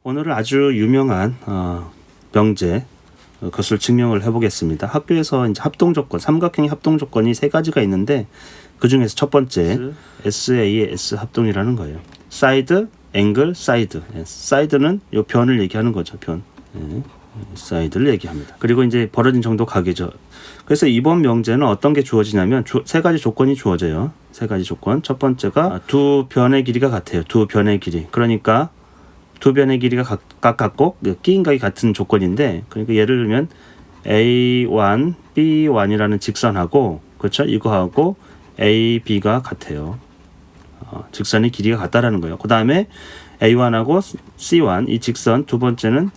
오늘은 아주 유명한 명제 그것을 증명을 해보겠습니다. 학교에서 이제 합동 조건, 삼각형의 합동 조건이 세 가지가 있는데 그 중에서 첫 번째 SA의 S 합동이라는 거예요. 사이드, 앵글, 사이드. 사이드는 요 변을 얘기하는 거죠. 변. 사이드를 얘기합니다. 그리고 이제 벌어진 정도 가계죠. 그래서 이번 명제는 어떤 게 주어지냐면 세 가지 조건이 주어져요. 세 가지 조건. 첫 번째가 두 변의 길이가 같아요. 두 변의 길이. 그러니까 두 변의 길이가 각각 같고 끼인각이 같은 조건인데, 그러니까 예를 들면 A1, B1이라는 직선하고, 그렇죠? 이거하고 AB가 같아요. 직선의 길이가 같다라는 거예요. 그 다음에 A1하고 C1, 이 직선 두 번째는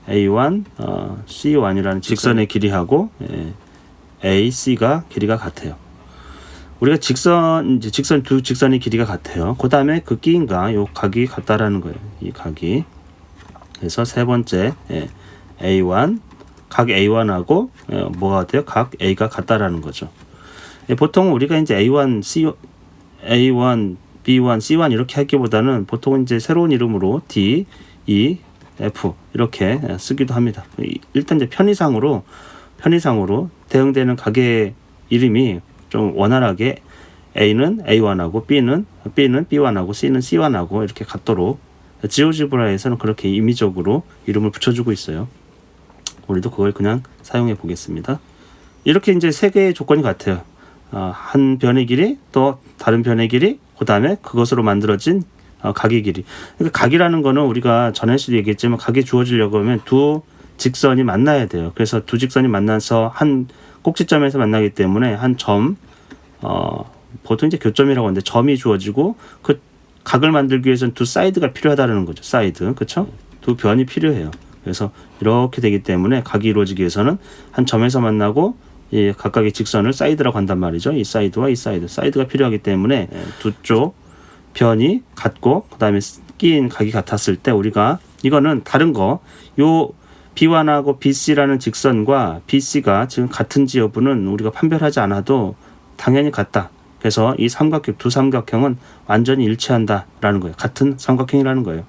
A1, C1이라는 직선의 길이하고 AC가 길이가 같아요. 우리가 직선 두 직선의 길이가 같아요. 그 다음에 그 끼인가 요 각이 같다라는 거예요. 이 각이. 그래서 세 번째 A1, 각 A1하고 뭐가 같아요? 각 A가 같다라는 거죠. 보통 우리가 이제 A1, B1, C1 이렇게 하기보다는 보통 이제 새로운 이름으로 D, E, F 이렇게 쓰기도 합니다. 일단 이제 편의상으로 대응되는 각의 이름이 좀 원활하게 A는 A1하고 B는 B1하고 C는 C1하고 이렇게 같도록 지오지브라에서는 그렇게 임의적으로 이름을 붙여주고 있어요. 우리도 그걸 그냥 사용해 보겠습니다. 이렇게 이제 세 개의 조건이 같아요. 한 변의 길이, 또 다른 변의 길이, 그 다음에 그것으로 만들어진 각의 길이. 그러니까 각이라는 거는 우리가 전에도 얘기했지만 각이 주어지려고 하면 두 직선이 만나야 돼요. 그래서 두 직선이 만나서 한 꼭지점에서 만나기 때문에 한 점, 보통 이제 교점이라고 하는데 점이 주어지고 그 각을 만들기 위해서는 두 사이드가 필요하다는 거죠. 사이드, 그렇죠? 두 변이 필요해요. 그래서 이렇게 되기 때문에 각이 이루어지기 위해서는 한 점에서 만나고 이 각각의 직선을 사이드라고 한단 말이죠. 이 사이드와 이 사이드가 필요하기 때문에 두 쪽 변이 같고 그 다음에 끼인 각이 같았을 때 우리가 이거는 다른 거 요 B1하고 BC라는 직선과 BC가 지금 같은지 여부는 우리가 판별하지 않아도 당연히 같다. 그래서 이 두 삼각형은 완전히 일치한다라는 거예요. 같은 삼각형이라는 거예요.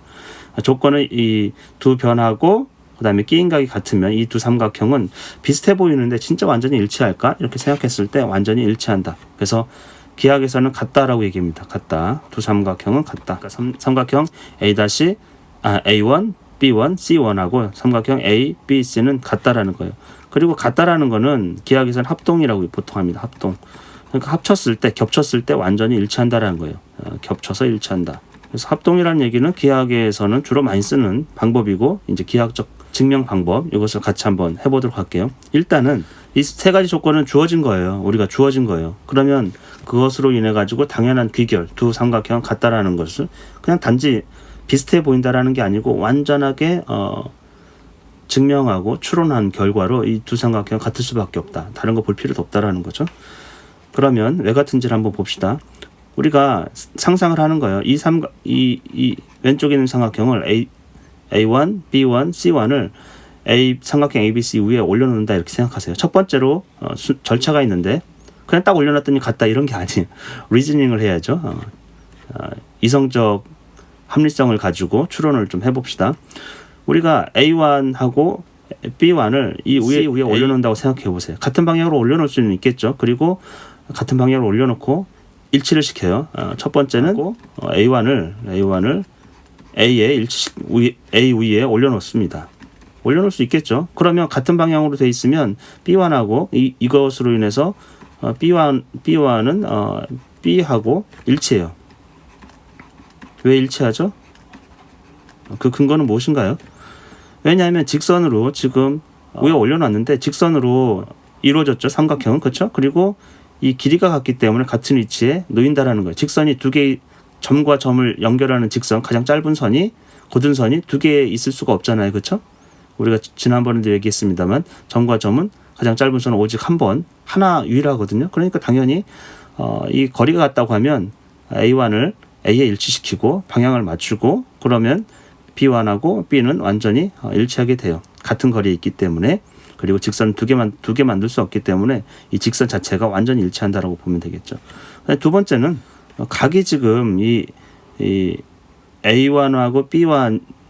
조건은 이 두 변하고 그 다음에 끼인각이 같으면 이 두 삼각형은 비슷해 보이는데 진짜 완전히 일치할까? 이렇게 생각했을 때 완전히 일치한다. 그래서 기하학에서는 같다라고 얘기합니다. 같다. 두 삼각형은 같다. 그러니까 삼각형 A-A1, B1, C1하고 삼각형 A, B, C는 같다라는 거예요. 그리고 같다라는 거는 기하학에서는 합동이라고 보통 합니다. 합동. 그러니까 겹쳤을 때 완전히 일치한다라는 거예요. 겹쳐서 일치한다. 그래서 합동이라는 얘기는 기하학에서는 주로 많이 쓰는 방법이고, 이제 기하학적 증명 방법, 이것을 같이 한번 해보도록 할게요. 일단은 이 세 가지 조건은 주어진 거예요. 우리가 주어진 거예요. 그러면 그것으로 인해 가지고 당연한 귀결, 두 삼각형은 같다라는 것을 그냥 단지 비슷해 보인다라는 게 아니고 완전하게 증명하고 추론한 결과로 이 두 삼각형은 같을 수밖에 없다. 다른 거 볼 필요도 없다라는 거죠. 그러면 왜 같은지를 한번 봅시다. 우리가 상상을 하는 거예요. 이 왼쪽에 있는 삼각형을 A1, B1, C1을 삼각형 ABC 위에 올려놓는다 이렇게 생각하세요. 첫 번째로 절차가 있는데 그냥 딱 올려놨더니 같다 이런 게 아니에요. 리즈닝을 해야죠. 이성적 합리성을 가지고 추론을 좀 해봅시다. 우리가 A1하고 B1을 이 위에 올려놓는다고 생각해 보세요. 같은 방향으로 올려놓을 수는 있겠죠. 그리고 같은 방향으로 올려놓고 일치를 시켜요. 첫 번째는 A1을 A 위에 올려놓습니다. 올려놓을 수 있겠죠. 그러면 같은 방향으로 돼 있으면 B1하고 이것으로 인해서 B1은 B하고 일치해요. 왜 일치하죠? 그 근거는 무엇인가요? 왜냐하면 직선으로 지금 위에 올려놨는데 직선으로 이루어졌죠. 삼각형은. 그렇죠? 그리고 이 길이가 같기 때문에 같은 위치에 놓인다라는 거예요. 직선이 두 개의 점과 점을 연결하는 직선, 가장 짧은 선이, 곧은 선이 두 개 있을 수가 없잖아요. 그렇죠? 우리가 지난번에도 얘기했습니다만 점과 점은 가장 짧은 선은 오직 한 번, 하나 유일하거든요. 그러니까 당연히 이 거리가 같다고 하면 A1을 A에 일치시키고 방향을 맞추고 그러면 B1하고 B는 완전히 일치하게 돼요. 같은 거리에 있기 때문에. 그리고 직선 두 개 만들 수 없기 때문에 이 직선 자체가 완전히 일치한다라고 보면 되겠죠. 두 번째는 각이 지금 이 A1하고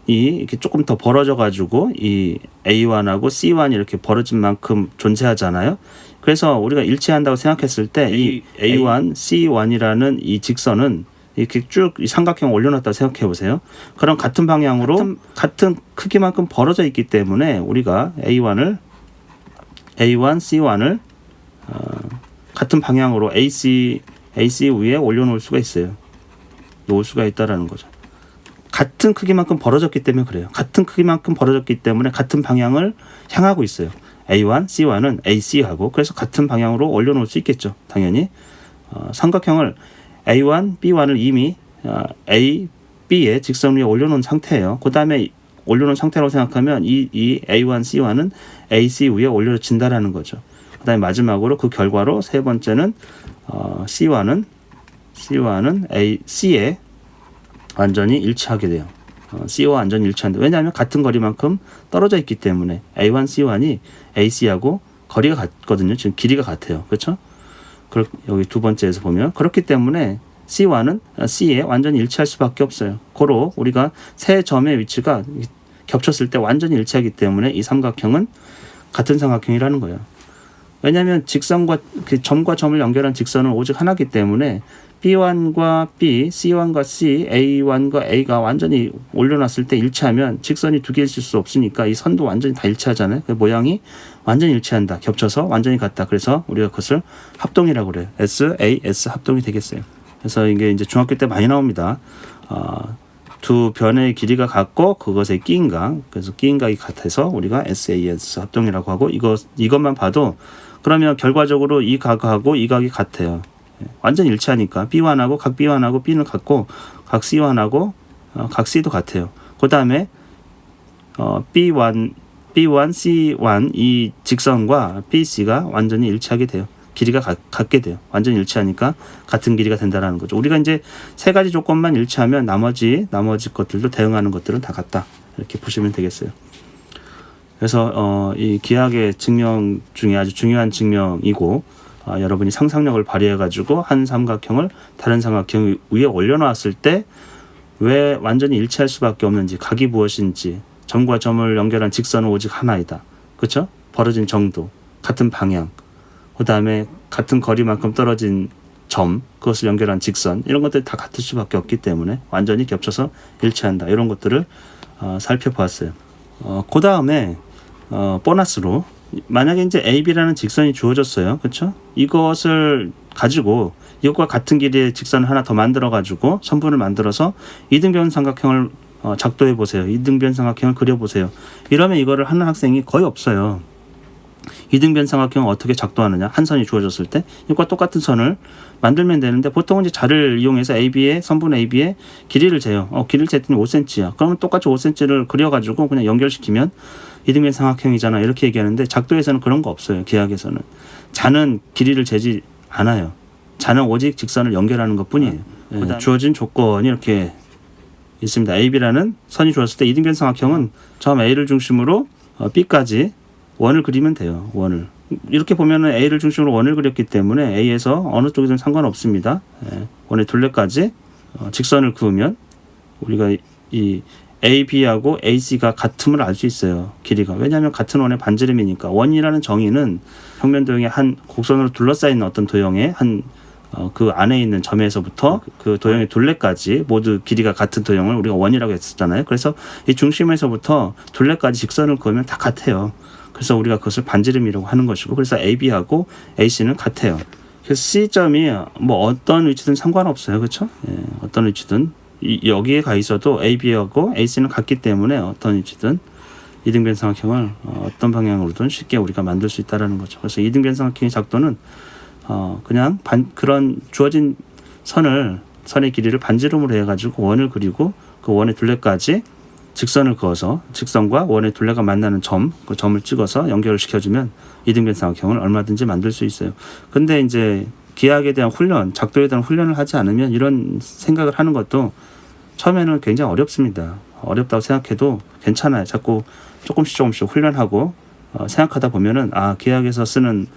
이렇게 조금 더 벌어져 가지고 이 A1하고 C1이 이렇게 벌어진 만큼 존재하잖아요. 그래서 우리가 일치한다고 생각했을 때 이 A1, C1이라는 이 직선은 이렇게 쭉 이 삼각형을 올려놨다고 생각해 보세요. 그럼 같은 방향으로 같은 크기만큼 벌어져 있기 때문에 우리가 A1, C1을 같은 방향으로 AC 위에 올려놓을 수가 있어요. 놓을 수가 있다라는 거죠. 같은 크기만큼 벌어졌기 때문에 그래요. 같은 크기만큼 벌어졌기 때문에 같은 방향을 향하고 있어요. A1, C1은 AC하고 그래서 같은 방향으로 올려놓을 수 있겠죠. 당연히 삼각형을 A1, B1을 이미 A, B의 직선 위에 올려놓은 상태예요. 그 다음에 올려놓은 상태라고 생각하면 이 A1, C1은 AC 위에 올려진다라는 거죠. 그 다음에 마지막으로 그 결과로 세 번째는 C1은 C에 완전히 일치하게 돼요. C와 완전히 일치한다. 왜냐하면 같은 거리만큼 떨어져 있기 때문에 A1, C1이 AC하고 거리가 같거든요. 지금 길이가 같아요. 그렇죠? 여기 두 번째에서 보면 그렇기 때문에 C1은 C에 완전히 일치할 수밖에 없어요. 고로 우리가 세 점의 위치가 겹쳤을 때 완전히 일치하기 때문에 이 삼각형은 같은 삼각형이라는 거예요. 왜냐하면 직선과 그 점과 점을 연결한 직선은 오직 하나이기 때문에 B1과 B, C1과 C, A1과 A가 완전히 올려놨을 때 일치하면 직선이 두 개일 수 없으니까 이 선도 완전히 다 일치하잖아요. 그 모양이 완전히 일치한다. 겹쳐서 완전히 같다. 그래서 우리가 그것을 합동이라고 그래요. SAS 합동이 되겠어요. 그래서 이게 이제 중학교 때 많이 나옵니다. 두 변의 길이가 같고 그것의 끼인각, 그래서 끼인각이 같아서 우리가 SAS 합동이라고 하고 이것만 봐도 그러면 결과적으로 이 각하고 이 각이 같아요. 완전히 일치하니까 B1하고 각 B1하고 B는 같고 각 C1하고 각 C도 같아요. 그 다음에 B1, C1 이 직선과 BC가 완전히 일치하게 돼요. 길이가 같게 돼요. 완전히 일치하니까 같은 길이가 된다는 거죠. 우리가 이제 세 가지 조건만 일치하면 나머지 것들도 대응하는 것들은 다 같다. 이렇게 보시면 되겠어요. 그래서 이 기하학의 증명 중에 아주 중요한 증명이고 여러분이 상상력을 발휘해가지고 한 삼각형을 다른 삼각형 위에 올려놓았을 때 왜 완전히 일치할 수밖에 없는지, 각이 무엇인지, 점과 점을 연결한 직선은 오직 하나이다. 그렇죠? 벌어진 정도, 같은 방향, 그 다음에 같은 거리만큼 떨어진 점, 그것을 연결한 직선, 이런 것들이 다 같을 수밖에 없기 때문에 완전히 겹쳐서 일치한다. 이런 것들을 살펴보았어요. 그 다음에 보너스로 만약에 이제 AB라는 직선이 주어졌어요. 그렇죠? 이것을 가지고 이것과 같은 길이의 직선을 하나 더 만들어 가지고 선분을 만들어서 이등변 삼각형을 작도해 보세요. 이등변 삼각형을 그려 보세요. 이러면 이거를 하는 학생이 거의 없어요. 이등변 삼각형을 어떻게 작도하느냐? 한 선이 주어졌을 때 이것과 똑같은 선을 만들면 되는데 보통은 이제 자를 이용해서 AB의 선분 AB의 길이를 재요. 길이를 쟀더니 5cm야. 그러면 똑같이 5cm를 그려가지고 그냥 연결시키면 이등변 삼각형이잖아. 이렇게 얘기하는데 작도에서는 그런 거 없어요. 기하학에서는 자는 길이를 재지 않아요. 자는 오직 직선을 연결하는 것뿐이에요. 주어진 조건이 이렇게 있습니다. AB라는 선이 주어졌을 때 이등변 삼각형은 점 A를 중심으로 B까지 원을 그리면 돼요. 원을. 이렇게 보면은 A를 중심으로 원을 그렸기 때문에 A에서 어느 쪽이든 상관없습니다. 원의 둘레까지 직선을 그으면 우리가 이 AB하고 AC가 같음을 알 수 있어요. 길이가. 왜냐하면 같은 원의 반지름이니까. 원이라는 정의는 평면 도형의 한 곡선으로 둘러싸인 어떤 도형의 그 안에 있는 점에서부터 그 도형의 둘레까지 모두 길이가 같은 도형을 우리가 원이라고 했었잖아요. 그래서 이 중심에서부터 둘레까지 직선을 그으면 다 같아요. 그래서 우리가 그것을 반지름이라고 하는 것이고, 그래서 AB하고 AC는 같아요. 그래서 C점이 뭐 어떤 위치든 상관없어요. 그렇죠? 어떤 위치든 여기에 가 있어도 AB하고 AC는 같기 때문에 어떤 위치든 이등변 삼각형을 어떤 방향으로든 쉽게 우리가 만들 수 있다는 거죠. 그래서 이등변 삼각형의 작도는 그냥 그런 주어진 선의 길이를 반지름으로 해가지고 원을 그리고 그 원의 둘레까지 직선을 그어서 직선과 원의 둘레가 만나는 그 점을 찍어서 연결을 시켜주면 이등변 삼각형을 얼마든지 만들 수 있어요. 근데 이제 기하학에 대한 훈련, 작도에 대한 훈련을 하지 않으면 이런 생각을 하는 것도 처음에는 굉장히 어렵습니다. 어렵다고 생각해도 괜찮아요. 자꾸 조금씩 훈련하고 생각하다 보면은 기하학에서 쓰는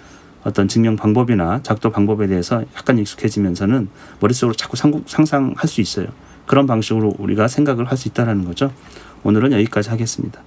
어떤 증명 방법이나 작도 방법에 대해서 약간 익숙해지면서는 머릿속으로 자꾸 상상할 수 있어요. 그런 방식으로 우리가 생각을 할 수 있다는 거죠. 오늘은 여기까지 하겠습니다.